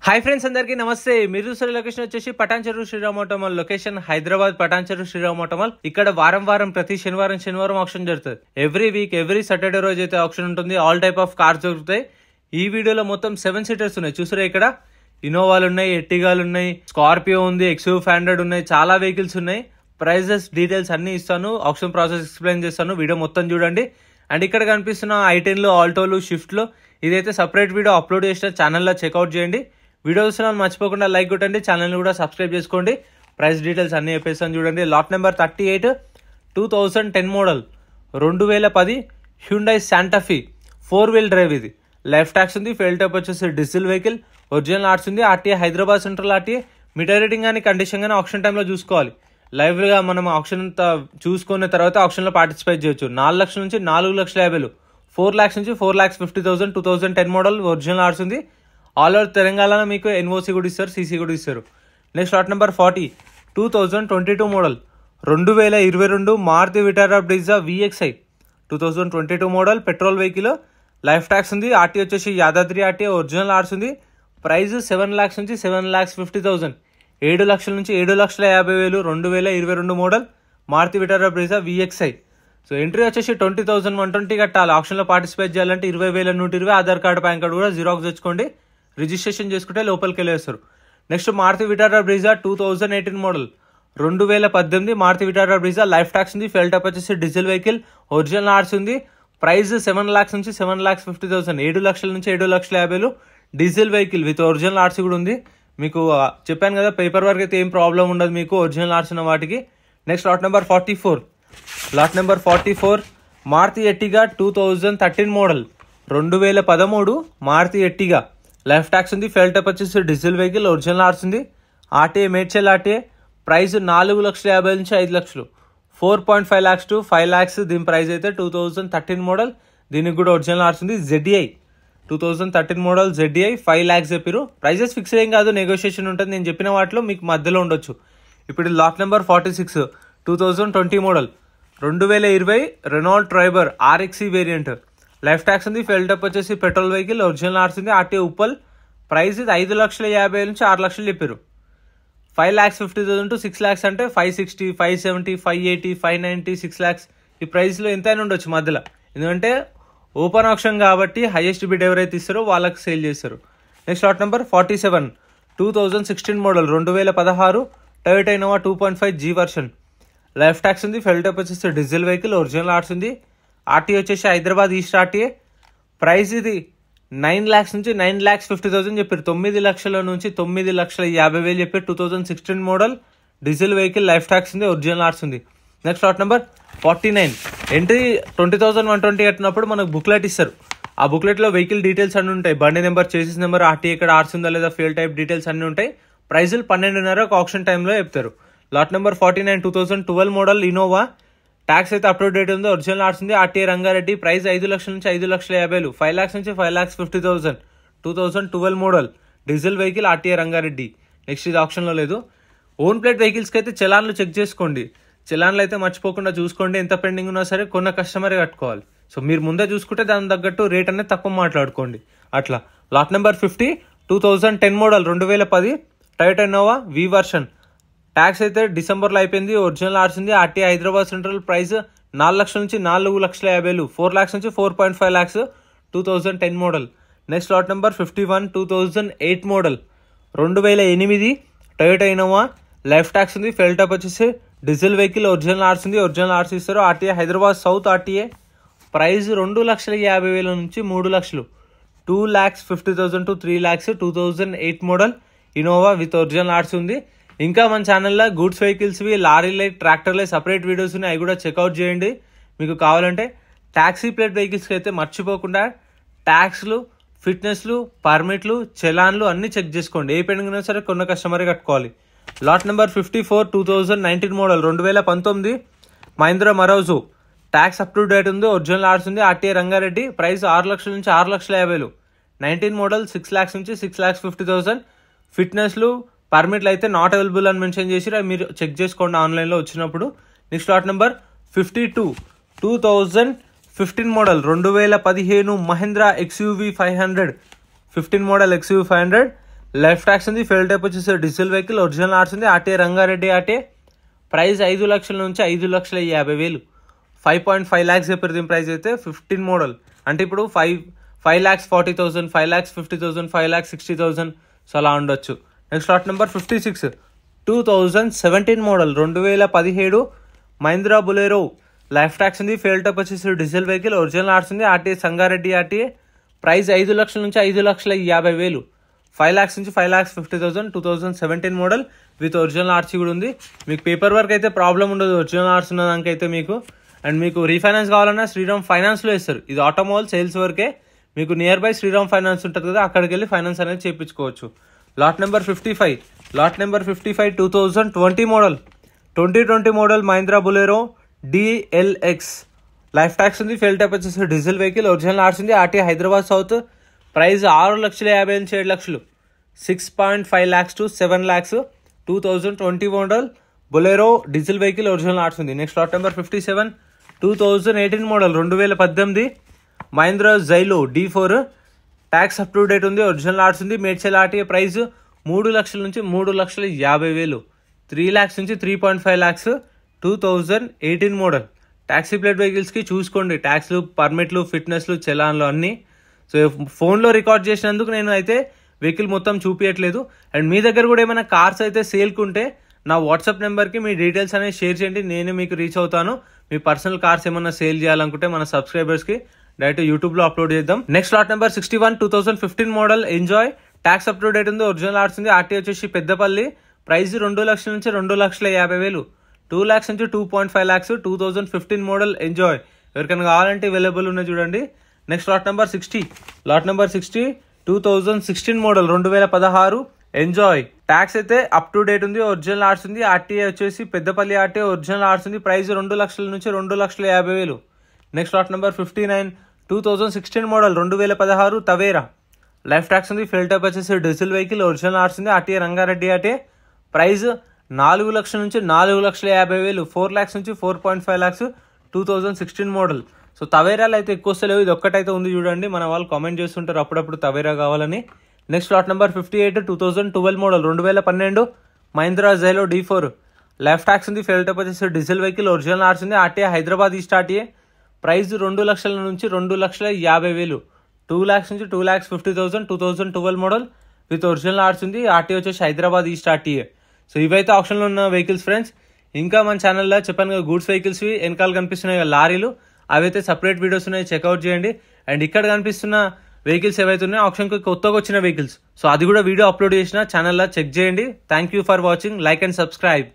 Hi friends, అందరికీ నమస్తే. మీరు చూస్తున్న లొకేషన్ వచ్చేసి పటాన్ చెరువు శ్రీరామ్ ఆటోమాల్. లొకేషన్ హైదరాబాద్ పటాన్ చెరువు శ్రీరామ్ ఆటోమాల్. ఇక్కడ వారం ప్రతి శనివారం ఆప్షన్ జరుగుతుంది. ఎవ్రీ వీక్ ఎవ్రీ సాటర్డే రోజు అయితే ఆప్షన్ ఉంటుంది. ఆల్ టైప్ ఆఫ్ కార్స్ దొరుకుతాయి. ఈ వీడియోలో మొత్తం 7 సీటర్స్ ఉన్నాయి. చూసారా, ఇక్కడ ఇన్నోవాలు ఉన్నాయి, ఎర్టిగాలు ఉన్నాయి, స్కార్పియో ఉంది, XUV500 ఉన్నాయి, చాలా వెహికల్స్ ఉన్నాయి. ప్రైజెస్ డీటెయిల్స్ అన్ని ఇస్తాను, ఆప్షన్ ప్రాసెస్ ఎక్స్ప్లెయిన్ చేస్తాను. వీడియో మొత్తం చూడండి. అండ్ ఇక్కడ కనిపిస్తున్న I10లు, ఆల్టోలు, షిఫ్ట్లు ఇదైతే సపరేట్ వీడియో అప్లోడ్ చేసిన ఛానల్లో చెక్అవుట్ చేయండి. వీడియో చూసిన మర్చిపోకుండా లైక్ కొట్టండి, ఛానల్ని కూడా సబ్స్క్రైబ్ చేసుకోండి. ప్రైస్ డీటెయిల్స్ అన్ని చెప్పేస్తాను చూడండి. Lot number 38 2010 model 2010 Hyundai Santa Fe 4-wheel drive. ఇది లైఫ్ ట్యాక్స్ ఉంది. ఫెయిల్ టైప్ వచ్చేసి డీజిల్ వెహికల్. ఒరిజినల్ ఆర్ట్స్ ఉంది. RTA Hyderabad central RTA. Meter rating కానీ కండిషన్ కానీ ఆప్షన్ టైంలో చూసుకోవాలి. లైవ్గా మనం ఆప్షన్ చూసుకున్న తర్వాత ఆప్షన్లో పార్టిసిపేట్ చేయొచ్చు. 4 లక్షల నుంచి 4,50,000, 4 lakhs నుంచి 4,50,000 2010 మోడల్ ఒరిజినల్ ఆర్ట్స్ ఉంది. ఆల్ ఓవర్ తెలంగాణలో మీకు NOC కూడా ఇస్తారు, CC కూడా ఇస్తారు. Next lot number 40 2022 model 2022 Maruti Vitara Brezza VXI 2022 model petrol vehicle. Life tax ఉంది. RTA వచ్చేసి యాదాద్రి RTA. ఒరిజినల్ ఆర్ట్స్ ఉంది. ప్రైస్ 7 lakhs నుంచి 7,50,000, 7 లక్షల నుంచి 7,50,000 2022 model Maruti Vitara Brezza VXI. So entry వచ్చేసి 20,120 కట్టాలి. ఆప్షన్లో పార్టిసిపేట్ చేయాలంటే 20,120. ఆధార్ కార్డు, పాన్ కార్డు కూడా జిరాక్స్ తెచ్చుకోండి. రిజిస్ట్రేషన్ చేసుకుంటే లోపలికి వెళ్ళేస్తారు. Next Maruti Vitara Brezza 2018 model 2018 Maruti Vitara Brezza. Life tax ఉంది. ఫెయిల్ టైప్ వచ్చేసి డీజిల్ వెహికల్. ఒరిజినల్ ఆర్ట్స్ ఉంది. ప్రైస్ 7 lakhs నుంచి 7,50,000, 7 లక్షల నుంచి 7,50,000 డీజిల్ వెహికల్ విత్ ఒరిజినల్ ఆర్ట్స్ కూడా ఉంది. మీకు చెప్పాను కదా, పేపర్ వర్క్ అయితే ఏం ప్రాబ్లం ఉండదు మీకు ఒరిజినల్ ఆర్ట్స్ ఉన్న వాటికి. Next lot number 44 Maruti Ertiga 2013 model 2013 Maruti Ertiga. Life tax ఉంది. ఫెయిల్ టైప్ వచ్చేసి డీజిల్ వెహికల్. ఒరిజినల్ ఆర్ట్స్ ఉంది. RTA Medchal RTA. ప్రైస్ 4,50,000 నుంచి 5 లక్షలు, 4.5 lakhs to 5 lakhs. దీని ప్రైస్ అయితే 2013 మోడల్. దీనికి కూడా ఒరిజినల్ ఆర్ట్స్ ఉంది. ZDI 2013 మోడల్ ZDI 5 lakhs చెప్పారు. ప్రైజెస్ ఫిక్స్ ఏం కాదు, నెగోషియేషన్ ఉంటుంది. నేను చెప్పిన వాటిలో మీకు మధ్యలో ఉండొచ్చు. ఇప్పుడు lot number 46 2020 model 2020 Renault Triber RXE variant. Life tax ఉంది. ఫెయిల్ టైప్ వచ్చేసి పెట్రోల్ వెహికల్. ఒరిజినల్ ఆర్ట్స్ ఉంది. RTA ఉప్పల్. ప్రైస్ 5,50,000 నుంచి 6 లక్షలు చెప్పారు. 5,50,000 to 6 lakhs అంటే 560, 570, 580, 590, 6 lakhs. ఈ ప్రైస్లో ఎంతైనా ఉండొచ్చు మధ్యలో. ఎందుకంటే ఓపెన్ ఆప్షన్ కాబట్టి హైయెస్ట్ బిడ్ ఎవరైతే ఇస్తారో వాళ్ళకి సేల్ చేస్తారు. Next lot number 47 2016 model 2016 Toyota Innova 2.5 G version. Life tax ఉంది. ఫెయిల్ టైప్ వచ్చేసి డీజిల్ వెహికల్. ఒరిజినల్ ఆర్ట్స్ ఉంది. RTA వచ్చేసి హైదరాబాద్ ఈస్ట్ RTA. ప్రైస్ ఇది 9 lakhs నుంచి 9,50,000 చెప్పారు. 9 లక్షల నుంచి 9,50,000 చెప్పారు. 2016 model diesel vehicle. Life tax ఉంది. ఒరిజినల్ ఆర్ట్స్ ఉంది. నెక్స్ట్ లాట్ నెంబర్ 49 ఎంట్రీ 20,120 కట్టినప్పుడు మనకు బుక్లెట్ ఇస్తారు. ఆ బుక్లెట్లో వెహికల్ డీటెయిల్స్ అన్నీ ఉంటాయి. బండి నెంబర్, చేసిస్ నెంబర్, RTA ఇక్కడ ఆర్ట్స్ ఉందా లేదా, ఫెయిల్ టైప్ డీటెయిల్స్ అన్నీ ఉంటాయి. ప్రైజులు 12.5 ఆప్షన్ టైంలో చెప్తారు. Lot number 49 2012 model Innova. Tax అయితే అప్ టు డేట్ ఉంది. ఒరిజినల్ ఆర్ట్స్ ఉంది. RTA రంగారెడ్డి. ప్రైస్ 5 లక్షల నుంచి 5,50,000, 5 lakhs నుంచి 5,50,000 2012 model diesel vehicle. RTA Rangareddy. Next ఇది ఆప్షన్లో లేదు. ఓన్ ప్లేట్ వెహికల్స్కి అయితే చలాన్లు చెక్ చేసుకోండి. చలాన్లు అయితే మర్చిపోకుండా చూసుకోండి. ఎంత పెండింగ్ ఉన్నా సరే కొన్న కస్టమరే కట్టుకోవాలి. సో మీరు ముందే చూసుకుంటే దాని తగ్గట్టు రేట్ అనేది తక్కువ మాట్లాడుకోండి అట్లా. Lot number 50 2010 model 2010 Toyota Innova V version. Tax అయితే డిసెంబర్లో అయిపోయింది. ఒరిజినల్ ఆర్ట్స్ ఉంది. RTA Hyderabad central. ప్రైస్ 4 లక్షల నుంచి 4,50,000, 4 lakhs నుంచి 4.5 lakhs 2010 model. Next lot number 51 2008 model 2008 Toyota Innova. Life tax ఉంది. ఫెయిల్ టైప్ వచ్చేసి డీజిల్ వెహికల్. ఒరిజినల్ ఆర్ట్స్ ఉంది. ఒరిజినల్ ఆర్ట్స్ ఇస్తారు. RTA Hyderabad south RTA. Price 2,50,000 నుంచి 3 లక్షలు, 2,50,000 to 3 lakhs 2008 model Innova with original arts ఉంది. ఇంకా మన ఛానల్లో గూడ్స్ వెహికల్స్వి, లారీలే, ట్రాక్టర్లే సపరేట్ వీడియోస్ ఉన్నాయి. అవి కూడా చెక్అవుట్ చేయండి. మీకు కావాలంటే ట్యాక్సీ ప్లేట్ వెహికల్స్కి అయితే మర్చిపోకుండా ట్యాక్స్లు, ఫిట్నెస్లు, పర్మిట్లు, చలాన్లు అన్నీ చెక్ చేసుకోండి. ఏ పెండింగ్ ఉన్నా సరే కొన్న కస్టమరే కట్టుకోవాలి. Lot number 54 2019 model 2019 Mahindra Marazzo. Tax up to date ఉంది. ఒరిజినల్ ఆర్ట్స్ ఉంది. RTA రంగారెడ్డి. ప్రైస్ 6 లక్షల నుంచి 6,50,000, 19 మోడల్ 6 lakhs నుంచి 6,50,000. ఫిట్నెస్లు, పర్మిట్లు అయితే నాట్ అవైలబుల్ అని మెన్షన్ చేసి మీరు చెక్ చేసుకోండి ఆన్లైన్లో వచ్చినప్పుడు. Next lot number 52 2015 model 2015 Mahindra XUV500 15 model XUV500. Left tax ఉంది. ఫెయిల్ టైప్ వచ్చేసి డీజిల్ వెహికల్, ఒరిజినల్ ఆర్ట్స్ ఉంది. RTA Rangareddy RTA. ప్రైస్ 5 లక్షల నుంచి 5,50,000, 5.5 lakhs చెప్పారు దీని ప్రైస్ అయితే. 15 మోడల్ అంటే ఇప్పుడు 5,40,000, 5,50,000, 5,60,000 సో అలా ఉండొచ్చు. Next lot number 56 2017 model 2017 Mahindra Bolero. Life tax ఉంది. ఫెయిల్ టైప్ వచ్చేసి డీజిల్ వెహికల్, ఒరిజినల్ ఆర్ట్స్ ఉంది. RTA Sangareddy RTA. ప్రైస్ 5 లక్షల నుంచి 5,50,000, 5 lakhs నుంచి 5,50,000, 2017 మోడల్ విత్ ఒరిజినల్ ఆర్సీ కూడా ఉంది. మీకు పేపర్ వర్క్ అయితే ప్రాబ్లం ఉండదు ఒరిజినల్ ఆర్ట్స్ ఉన్న దానికైతే మీకు. అండ్ మీకు రీఫైనాన్స్ కావాలన్నా శ్రీరామ్ ఫైనాన్స్లో ఇస్తారు. ఇది ఆటోమొబైల్ సేల్స్ వరకే. మీకు నియర్ బై శ్రీరామ్ ఫైనాన్స్ ఉంటుంది కదా, అక్కడికి వెళ్ళి ఫైనాన్స్ అనేది చేయించుకోవచ్చు. Lot number 55 2020 model 2020 model Mahindra Bolero DLX. Life tax ఉంది. ఫెయిల్ టైప్ వచ్చేసి డీజిల్ వెహికల్, ఒరిజినల్ ఆర్ట్స్ ఉంది. RTA Hyderabad south. ప్రైస్ 6,50,000 నుంచి 7 లక్షలు, 6.5 lakhs to 7 lakhs, 2020 model Bolero diesel vehicle, original arts ఉంది. Next lot number 57 2018 model 2018 Mahindra Xylo D4. Tax up to date ఉంది. Original arts ఉంది. Medchal RTA. Price 3 లక్షల నుంచి 3,50,000, 3 lakhs నుంచి 3.5 lakhs, 2018 model. Taxi plate వెహికల్స్కి చూసుకోండి ట్యాక్స్లు, పర్మిట్లు, ఫిట్నెస్లు, చలాన్లు అన్నీ. సో ఫోన్లో రికార్డ్ చేసినందుకు నేను అయితే వెహికల్ మొత్తం చూపించట్లేదు. అండ్ మీ దగ్గర కూడా ఏమైనా కార్స్ అయితే సేల్కి ఉంటే నా వాట్సాప్ నెంబర్కి మీ డీటెయిల్స్ అనేది షేర్ చేయండి. నేను మీకు రీచ్ అవుతాను. మీ పర్సనల్ కార్స్ ఏమైనా సేల్ చేయాలనుకుంటే మన సబ్స్క్రైబర్స్కి డైరెక్ట్ యూట్యూబ్లో అప్లోడ్ చేద్దాం. Next lot number 61 2015 model enjoy. Tax up to date ఉంది. ఒరిజినల్ ఆర్ట్స్ ఉంది. ఆర్టీ వచ్చేసి పెద్దపల్లి. ప్రైస్ 2 లక్షల నుంచి 2,50,000, 2 lakhs నుంచి 2.5 lakhs, 2015 మోడల్ ఎంజాయ్. ఎవరికైనా కావాలంటే అవైలబుల్ ఉన్నాయి చూడండి. Next lot number 60 2016 model 2016 enjoy. Tax అయితే అప్ టు డేట్ ఉంది. ఒరిజినల్ ఆర్ట్స్ ఉంది. ఆర్టీఏ వచ్చేసి పెద్దపల్లి ఆర్టీఏ, ఒరిజినల్ ఆర్ట్స్ ఉంది. ప్రైస్ 2 లక్షల నుంచి 2,50,000. Next lot number 59 2016 model 2016 Tavera. Life tax ఉంది. ఫెయిల్ టైప్ వచ్చేసి డీజిల్ వెహికల్, ఒరిజినల్ ఆర్ట్స్ ఉంది. RTA Rangareddy RTA. ప్రైస్ 4 లక్షల నుంచి 4,50,000, 4 lakhs నుంచి 4.5 lakhs, 2016 మోడల్. సో తవేరాలు అయితే ఎక్కువ వస్తలేవు. ఇది ఒక్కటైతే ఉంది చూడండి. మన వాళ్ళు కామెంట్ చేస్తుంటారు అప్పుడప్పుడు తవేరా కావాలని. Next lot number 58 2012 model 2012 Mahindra Xylo D4. Life tax ఉంది. ఫెయిల్ టైప్ వచ్చేసి డీజిల్ వెహికల్, ఒరిజినల్ ఆర్ట్స్ ఉంది. RTA Hyderabad east RTA. Price 2 లక్షల నుంచి 2,50,000, 2 lakhs నుంచి 2,50,000, 2012 మోడల్ విత్ ఒరిజినల్ ఆర్ట్స్ ఉంది. ఆర్టీఏ వచ్చేసి హైదరాబాద్ ఈస్ట్ ఆర్టీఏ. సో ఇవైతే ఆప్షన్లో ఉన్న వెహికల్స్ ఫ్రెండ్స్. ఇంకా మన ఛానల్లో చెప్పాను కదా గూడ్స్ వెహికల్స్వి వెనకాల కనిపిస్తున్నాయి లారీలు, అవైతే సపరేట్ వీడియోస్ ఉన్నాయి, చెక్అవుట్ చేయండి. అండ్ ఇక్కడ కనిపిస్తున్న వెహికల్స్ ఏవైతే ఉన్నాయో ఆప్షన్కి కొత్తగా వచ్చిన వెహికల్స్, సో అది కూడా వీడియో అప్లోడ్ చేసిన ఛానల్లో చెక్ చేయండి. Thank you for watching. Like and subscribe.